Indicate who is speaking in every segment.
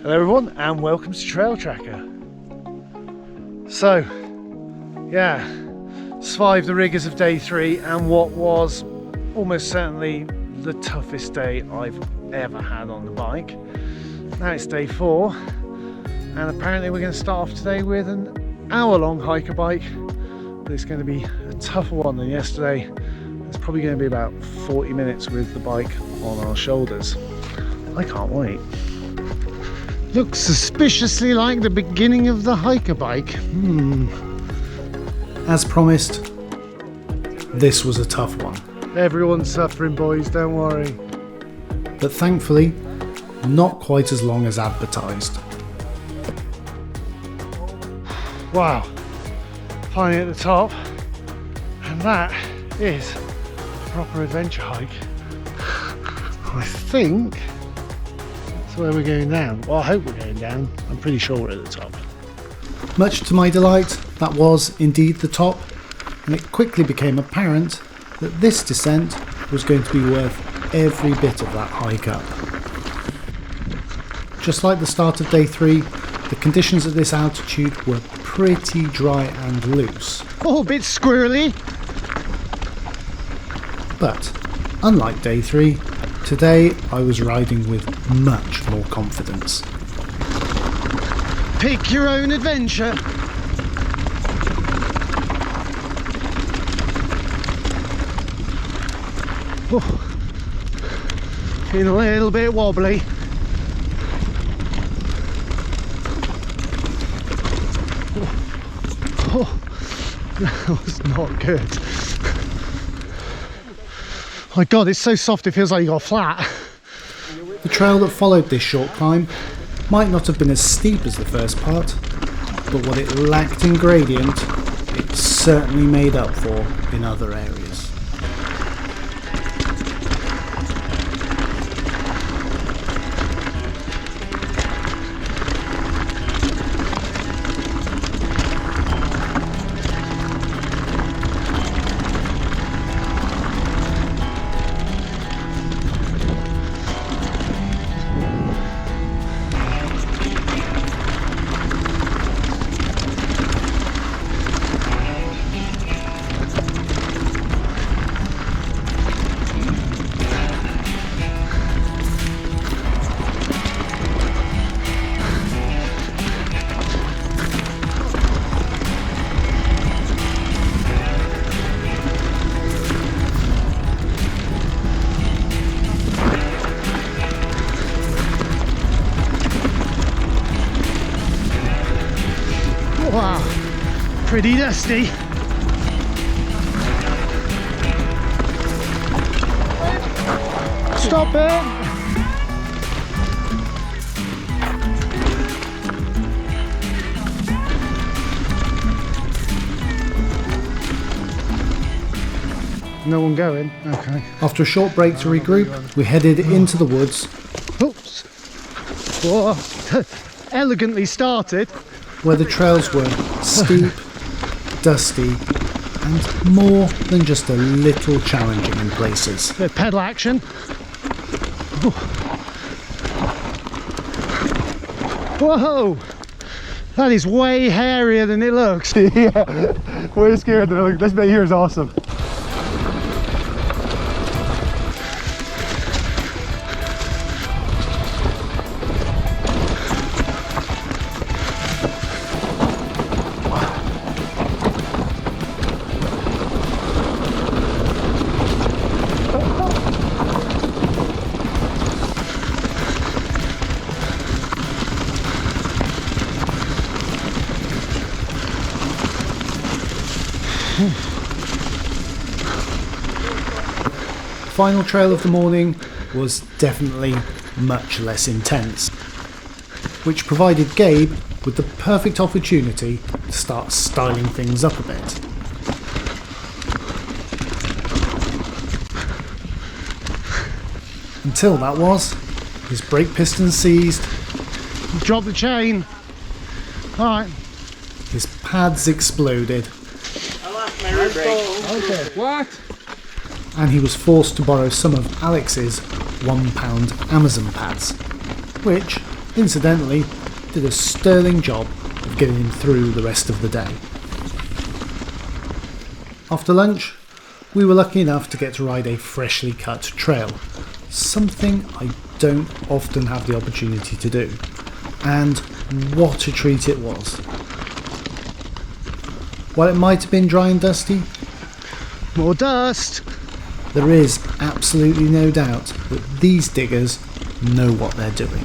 Speaker 1: Hello everyone and welcome to Trail Tracker. So, yeah, survived the rigours of day 3 and what was almost certainly the toughest day I've ever had on the bike. Now it's day 4 and apparently we're going to start off today with an hour-long hiker bike, but it's going to be a tougher one than yesterday. It's probably going to be about 40 minutes with the bike on our shoulders. I can't wait. Looks suspiciously like the beginning of the hiker bike.
Speaker 2: As promised, this was a tough one.
Speaker 1: Everyone's suffering, boys, don't worry.
Speaker 2: But thankfully, not quite as long as advertised.
Speaker 1: Wow, finally at the top, and that is a proper adventure hike. I think that's where we're going down. Well, I hope we're going down. I'm pretty sure we're at the top.
Speaker 2: Much to my delight, that was indeed the top, and it quickly became apparent that this descent was going to be worth every bit of that hike up. Just like the start of day 3, the conditions at this altitude were pretty dry and loose.
Speaker 1: Oh, a bit squirrely.
Speaker 2: But unlike day 3, today I was riding with much more confidence.
Speaker 1: Pick your own adventure. Oh, feeling a little bit wobbly. Oh, that was not good. My God, it's so soft it feels like you got flat.
Speaker 2: The trail that followed this short climb might not have been as steep as the first part, but what it lacked in gradient, it certainly made up for in other areas.
Speaker 1: Wow, pretty dusty. Stop it! No one going? Okay.
Speaker 2: After a short break to regroup, we headed into the woods.
Speaker 1: Oops. Whoa. Elegantly started.
Speaker 2: Where the trails were steep, dusty, and more than just a little challenging in places.
Speaker 1: Bit of pedal action. Ooh. Whoa! That is way hairier than it looks.
Speaker 3: Yeah, way scared than it looks. This bit here is awesome.
Speaker 2: Final trail of the morning was definitely much less intense, which provided Gabe with the perfect opportunity to start styling things up a bit. Until that was, his brake piston seized,
Speaker 1: Drop the chain. Alright.
Speaker 2: his pads exploded,
Speaker 3: Okay. What?
Speaker 2: and he was forced to borrow some of Alex's £1 Amazon pads, which, incidentally did a sterling job of getting him through the rest of the day. After lunch, we were lucky enough to get to ride a freshly cut trail, something I don't often have the opportunity to do, and what a treat it was. While it might have been dry and dusty,
Speaker 1: More dust!
Speaker 2: there is absolutely no doubt that these diggers know what they're doing.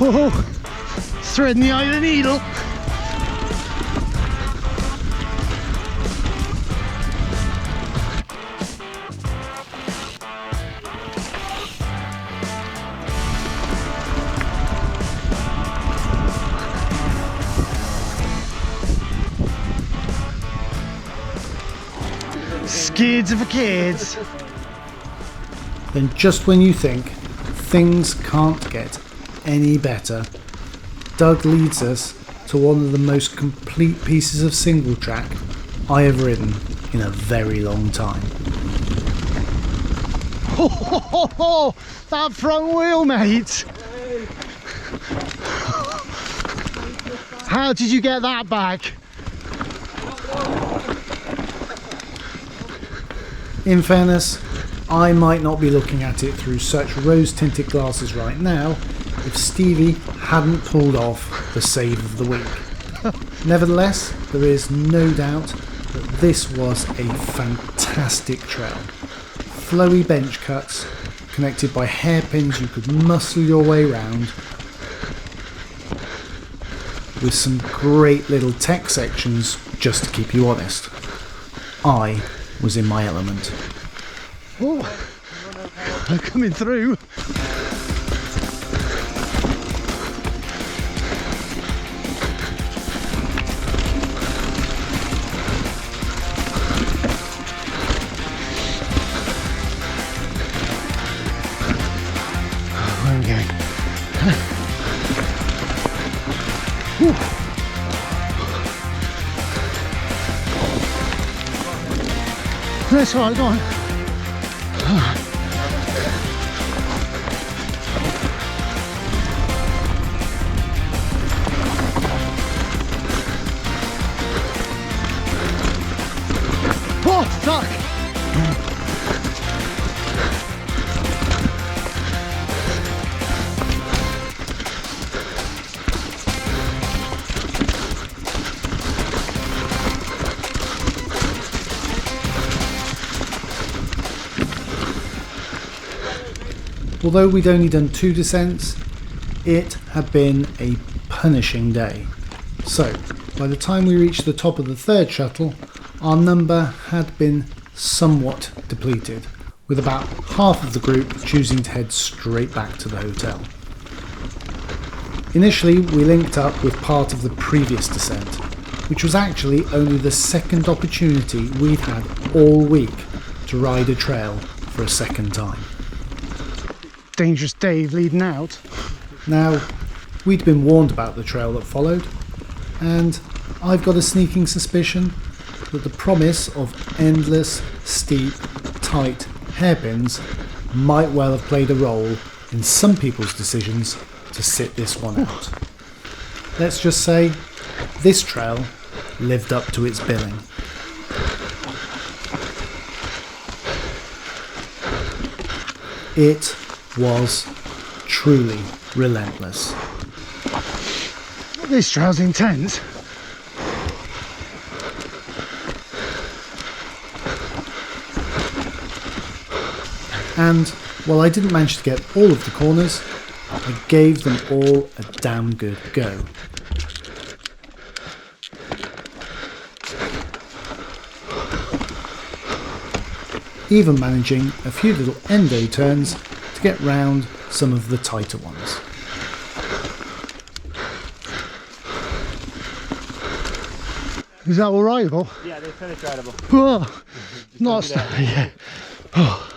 Speaker 1: Oh, threading the eye of the needle. Skids for kids.
Speaker 2: Then just when you think things can't get any better, Doug leads us to one of the most complete pieces of single track I have ridden in a very long time.
Speaker 1: Oh, that front wheel, mate! How did you get that back?
Speaker 2: In fairness, I might not be looking at it through such rose-tinted glasses right now if Stevie hadn't pulled off the save of the week. Nevertheless, there is no doubt that this was a fantastic trail. Flowy bench cuts, connected by hairpins you could muscle your way round, with some great little tech sections just to keep you honest. I was in my element.
Speaker 1: Oh, I'm coming through. Where are we going? That's right, go on. Oh, fuck!
Speaker 2: Although we'd only done 2 descents, it had been a punishing day. So, by the time we reached the top of the 3rd shuttle, our number had been somewhat depleted, with about half of the group choosing to head straight back to the hotel. Initially, we linked up with part of the previous descent, which was actually only the 2nd opportunity we'd had all week to ride a trail for a 2nd time.
Speaker 1: Dangerous Dave leading out.
Speaker 2: Now, we'd been warned about the trail that followed, and I've got a sneaking suspicion that the promise of endless, steep, tight hairpins might well have played a role in some people's decisions to sit this one out. Let's just say, this trail lived up to its billing. It was truly relentless.
Speaker 1: This trail's intense.
Speaker 2: And while I didn't manage to get all of the corners, I gave them all a damn good go. Even managing a few little endo turns to get round some of the tighter ones.
Speaker 1: Is that all rideable?
Speaker 4: Yeah, they're finished rideable.
Speaker 1: Oh, not yeah. Oh.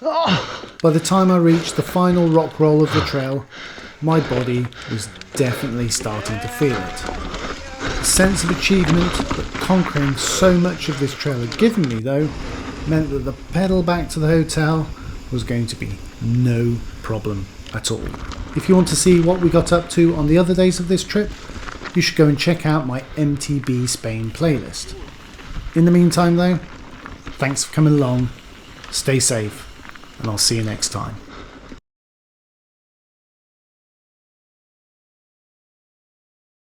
Speaker 1: Oh.
Speaker 2: By the time I reached the final rock roll of the trail, my body was definitely starting to feel it. The sense of achievement that conquering so much of this trail had given me, though, meant that the pedal back to the hotel was going to be no problem at all. If you want to see what we got up to on the other days of this trip, you should go and check out my MTB Spain playlist. In the meantime though, thanks for coming along, stay safe, and I'll see you next time.